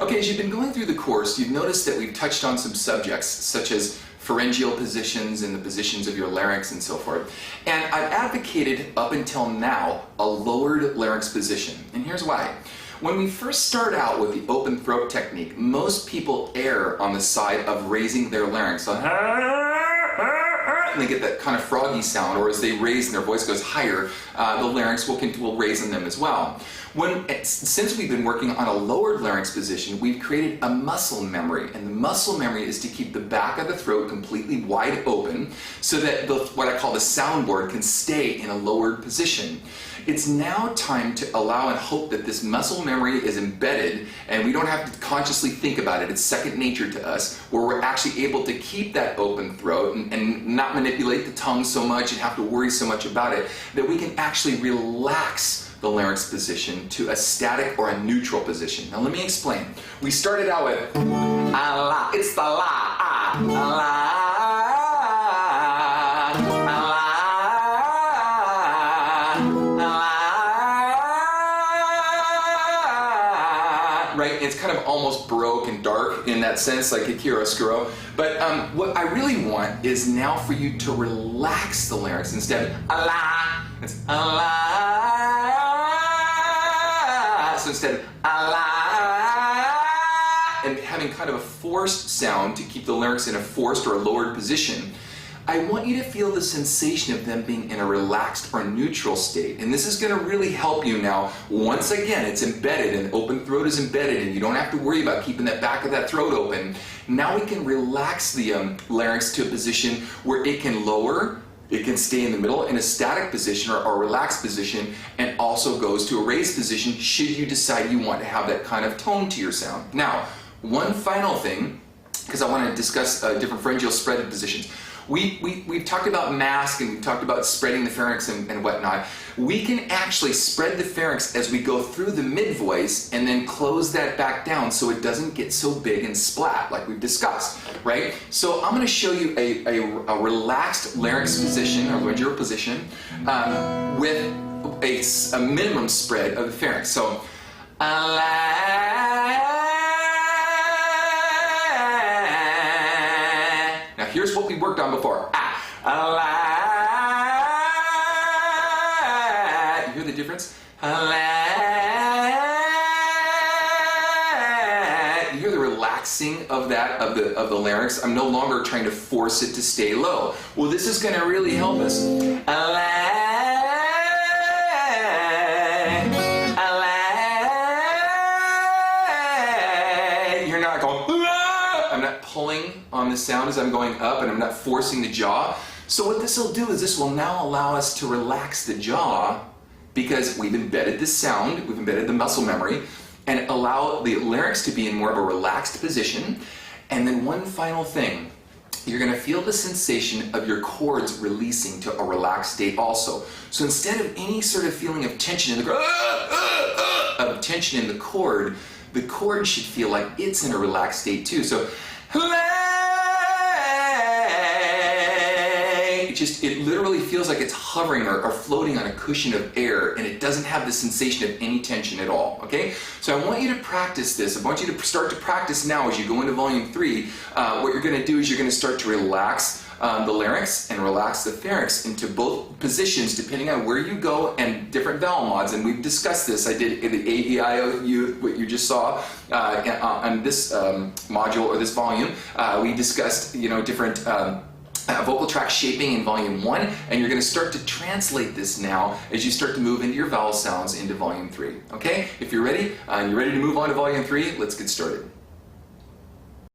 Okay, as you've been going through the course, you've noticed that we've touched on some subjects such as pharyngeal positions and the positions of your larynx and so forth. And I've advocated up until now a lowered larynx position. And here's why. When we first start out with the open throat technique, most people err on the side of raising their larynx. So, and they get that kind of froggy sound, or as they raise and their voice goes higher, the larynx will raise in them as well. Since we've been working on a lowered larynx position, we've created a muscle memory, and the muscle memory is to keep the back of the throat completely wide open so that what I call the soundboard can stay in a lowered position. It's now time to allow and hope that this muscle memory is embedded and we don't have to consciously think about it. It's second nature to us, where we're actually able to keep that open throat and not manipulate the tongue so much and have to worry so much about it, that we can actually relax the larynx position to a static or a neutral position. Now let me explain. We started out with la, it's the la, la. Right? It's kind of almost baroque and dark in that sense, like a chiaroscuro. But what I really want is now for you to relax the larynx instead of la. It's la. So instead of la, and having kind of a forced sound to keep the larynx in a forced or a lowered position, I want you to feel the sensation of them being in a relaxed or neutral state. And this is going to really help you now. Once again, it's embedded, and open throat is embedded, and you don't have to worry about keeping that back of that throat open. Now we can relax the larynx to a position where it can lower, it can stay in the middle in a static position or a relaxed position, and also goes to a raised position should you decide you want to have that kind of tone to your sound. Now, one final thing, because I want to discuss different pharyngeal spread positions. We've talked about mask, and we've talked about spreading the pharynx and whatnot. We can actually spread the pharynx as we go through the mid-voice and then close that back down so it doesn't get so big and splat like we've discussed, right? So I'm going to show you a relaxed larynx position, or laryngeal position, with a minimum spread of the pharynx. So, here's what we worked on before. You hear the difference? You hear the relaxing of that of the larynx. I'm no longer trying to force it to stay low. Well, this is going to really help us. You're not going. I'm not pulling on the sound as I'm going up, and I'm not forcing the jaw. So what this will do is this will now allow us to relax the jaw, because we've embedded the sound, we've embedded the muscle memory, and allow the larynx to be in more of a relaxed position. And then one final thing, you're going to feel the sensation of your cords releasing to a relaxed state also. So instead of any sort of feeling of tension in the cord, the cord should feel like it's in a relaxed state too. So it literally feels like it's hovering or floating on a cushion of air, and it doesn't have the sensation of any tension at all, okay? So I want you to practice this. I want you to start to practice now as you go into volume 3. What you're going to do is you're going to start to relax the larynx and relax the pharynx into both positions depending on where you go and different vowel mods. And we've discussed this. I did the A, E, I, O, U, what you just saw on this module or this volume. We discussed, different vocal tract shaping in volume 1, and you're going to start to translate this now as you start to move into your vowel sounds into volume 3. Okay? If you're ready, and you're ready to move on to volume 3, let's get started.